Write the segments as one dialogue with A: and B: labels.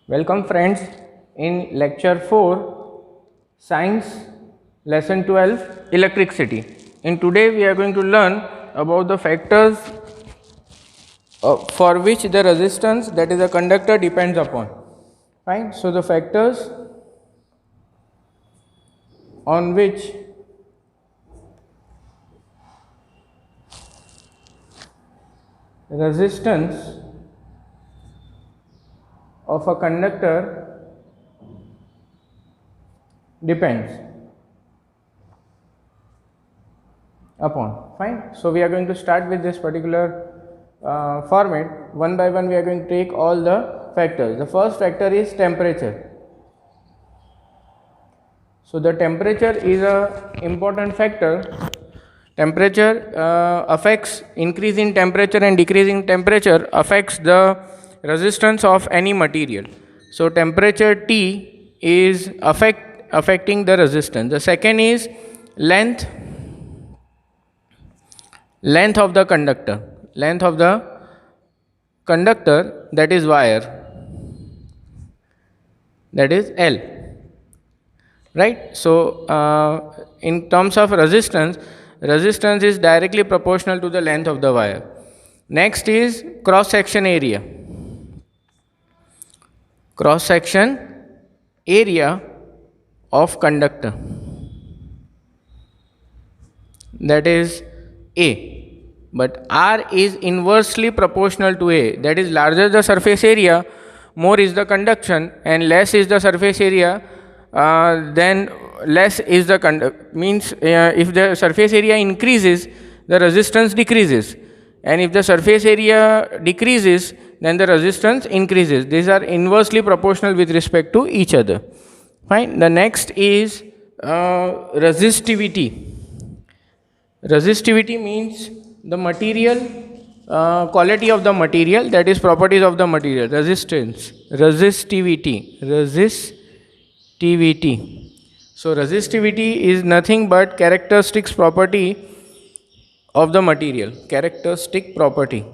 A: Welcome friends in lecture 4 science lesson 12 electricity. In today we are going to learn about the factors for which the resistance, that is a conductor, depends upon. Fine. So the factors on which resistance of a conductor depends upon. Fine. So we are going to start with this particular format. One by one we are going to take all the factors. The first factor is temperature. So the temperature is a important factor. Temperature affects, increase in temperature and decrease in temperature affects the resistance of any material. So temperature T is affecting the resistance. The second is length of the conductor. Length of the conductor, that is wire, that is L. Right. So in terms of resistance is directly proportional to the length of the wire. Next is cross section area. Cross section area of conductor, that is A, but R is inversely proportional to A, that is larger the surface area, more is the conduction, and less is the surface area, then less is the means if the surface area increases, the resistance decreases, and if the surface area decreases, then the resistance increases. These are inversely proportional with respect to each other. Fine. The next is resistivity. Resistivity means the material quality of the material, that is properties of the material. Resistivity. So resistivity is nothing but characteristics property of the material. Characteristic property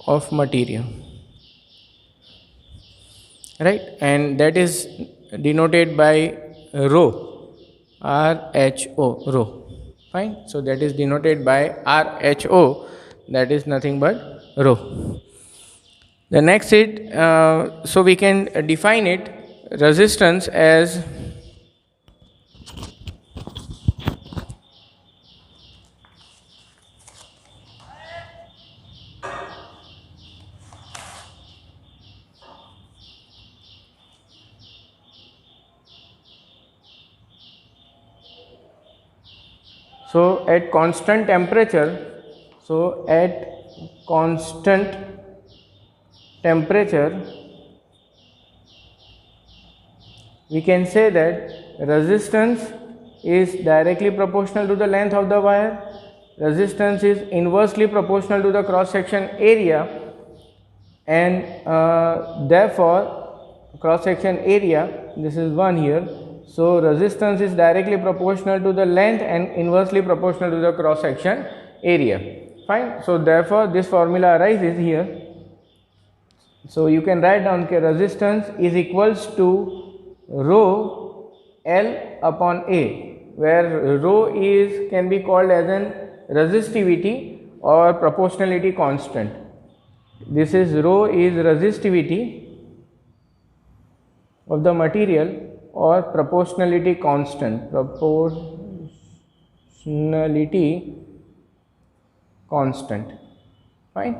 A: of material, right, and that is denoted by rho, rho. Fine. So that is denoted by rho, that is nothing but rho. The next is so we can define it, resistance, as at constant temperature, we can say that resistance is directly proportional to the length of the wire, resistance is inversely proportional to the cross section area, and therefore cross section area, this is one here, so resistance is directly proportional to the length and inversely proportional to the cross section area. Fine. So therefore this formula arises here. So you can write down resistance is equals to rho L upon A, where rho can be called as an resistivity or proportionality constant. This is rho is resistivity of the material or proportionality constant. Fine.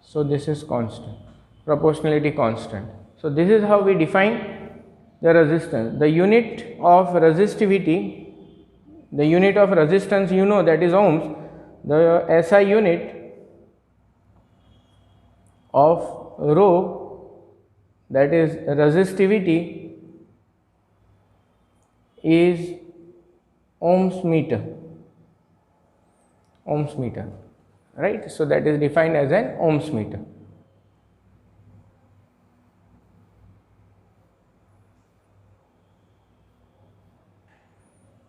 A: So this is constant, proportionality constant. So this is how we define the resistance. The unit of resistivity, the unit of resistance, that is ohms. The SI unit of rho, that is resistivity, is ohms meter, right. So that is defined as an ohms meter.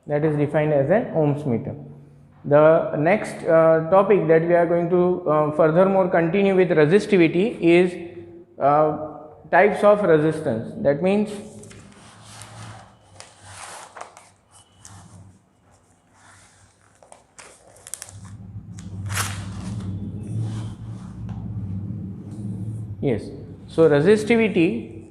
A: That is defined as an ohms meter. The next topic that we are going to furthermore continue with resistivity is types of resistance. That means yes, so resistivity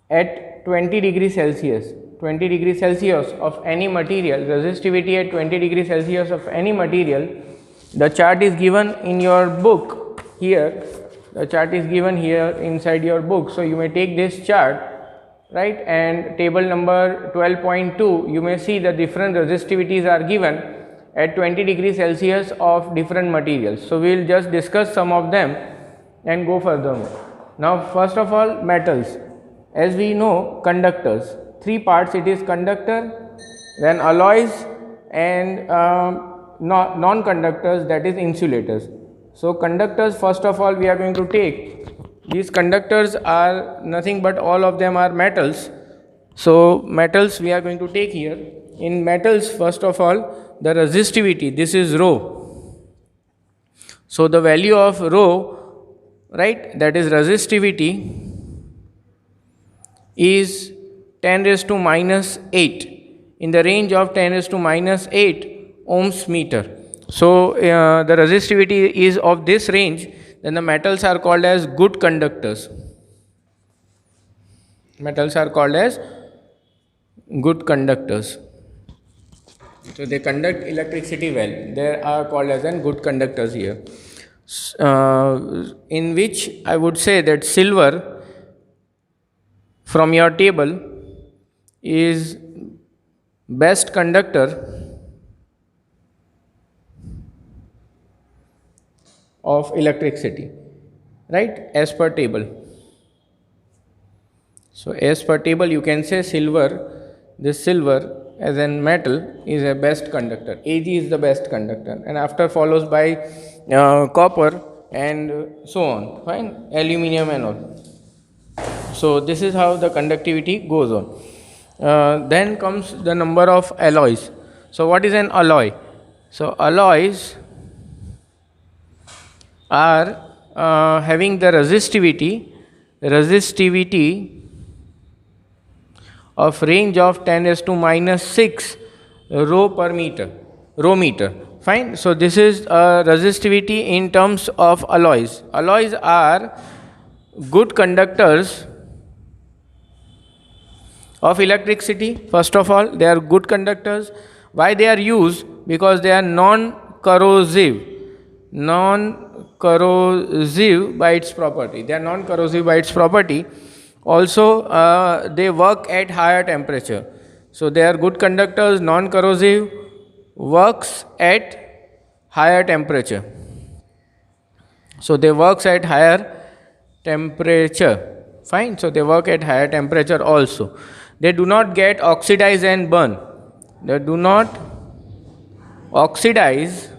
A: at 20 degrees Celsius, 20 degrees Celsius of any material, resistivity at 20 degrees Celsius of any material. The chart is given in your book here, the chart is given here inside your book. So you may take this chart, right, and table number 12.2, you may see the different resistivities are given at 20 degrees Celsius of different materials. So we will just discuss some of them and go furthermore. Now first of all, metals. As we know, conductors, three parts, it is conductor, then alloys, and non-conductors, that is insulators. So conductors, first of all, we are going to take, these conductors are nothing but all of them are metals. So metals we are going to take here. In metals, first of all, the resistivity, this is rho. So the value of rho, right, that is resistivity, is 10 raised to minus 8, in the range of 10 raised to minus 8 ohms meter. So the resistivity is of this range, then the metals are called as good conductors. Metals are called as good conductors. So they conduct electricity well. They are called as good conductors here. In which I would say that silver from your table is best conductor of electricity, right, as per table. So as per table you can say silver, this silver as a metal is a best conductor, Ag is the best conductor, and after follows by copper and so on, fine, aluminium and all. So this is how the conductivity goes on. Then comes the number of alloys. So what is an alloy? So alloys are having the resistivity of range of 10 raised to minus 6 rho per meter, rho meter. Fine. So this is resistivity in terms of alloys. Alloys are good conductors of electricity. First of all, they are good conductors. Why they are used? Because they are non-corrosive by its property. They are non-corrosive by its property. Also, they work at higher temperature. So they are good conductors, non-corrosive, works at higher temperature. So they works at higher temperature. Fine. So they work at higher temperature also. They do not get oxidized and burn. They do not oxidize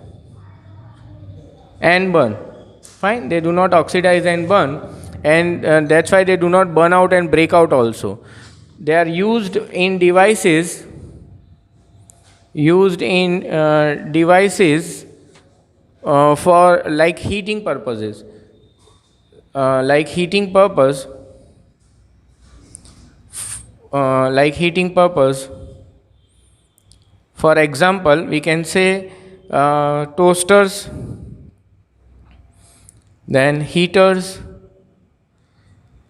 A: and burn. Fine. They do not oxidize and burn, and that's why they do not burn out and break out also. They are used in devices for like heating purposes. Like heating purpose, for example, we can say toasters, then heaters,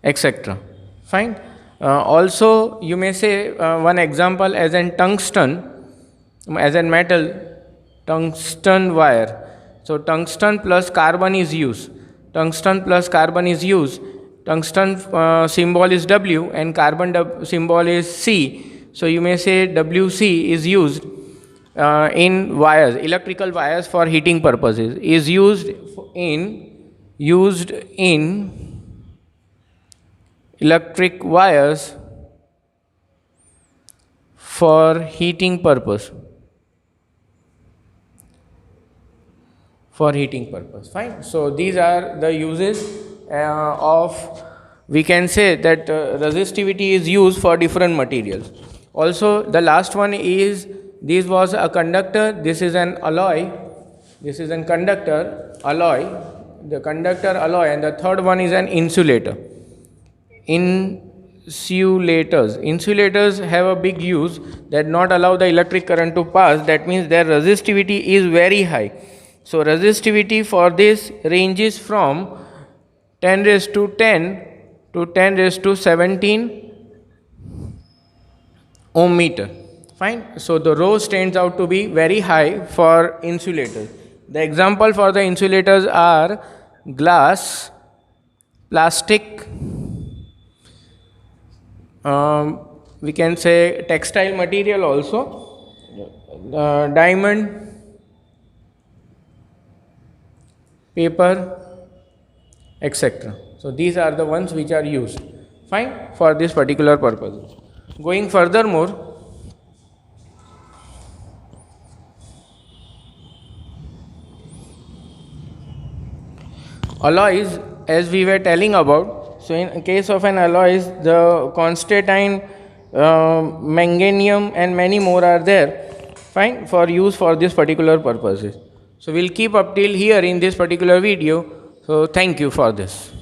A: etc. Fine. Also, you may say one example as in tungsten, as in metal, tungsten wire. So tungsten plus carbon is used. Tungsten plus carbon is used. Tungsten symbol is W and carbon symbol is C. So you may say WC is used in wires, electrical wires for heating purposes, is used in electric wires for heating purpose. Fine. So these are the uses of, we can say that resistivity is used for different materials. Also the last one is, this was a conductor, this is an alloy, this is a conductor alloy, the conductor alloy, and the third one is an insulator. Insulators have a big use, that not allow the electric current to pass. That means their resistivity is very high. So resistivity for this ranges from 10 raised to 10 to 10 raised to 17 ohm meter. Fine. So the rho stands out to be very high for insulators. The example for the insulators are glass, plastic, we can say textile material also, diamond, paper, etc. So these are the ones which are used, fine, for this particular purpose. Going furthermore, alloys, as we were telling about, so in case of an alloys, the constantan, manganium and many more are there, fine, for use for this particular purposes. So we'll keep up till here in this particular video. So thank you for this.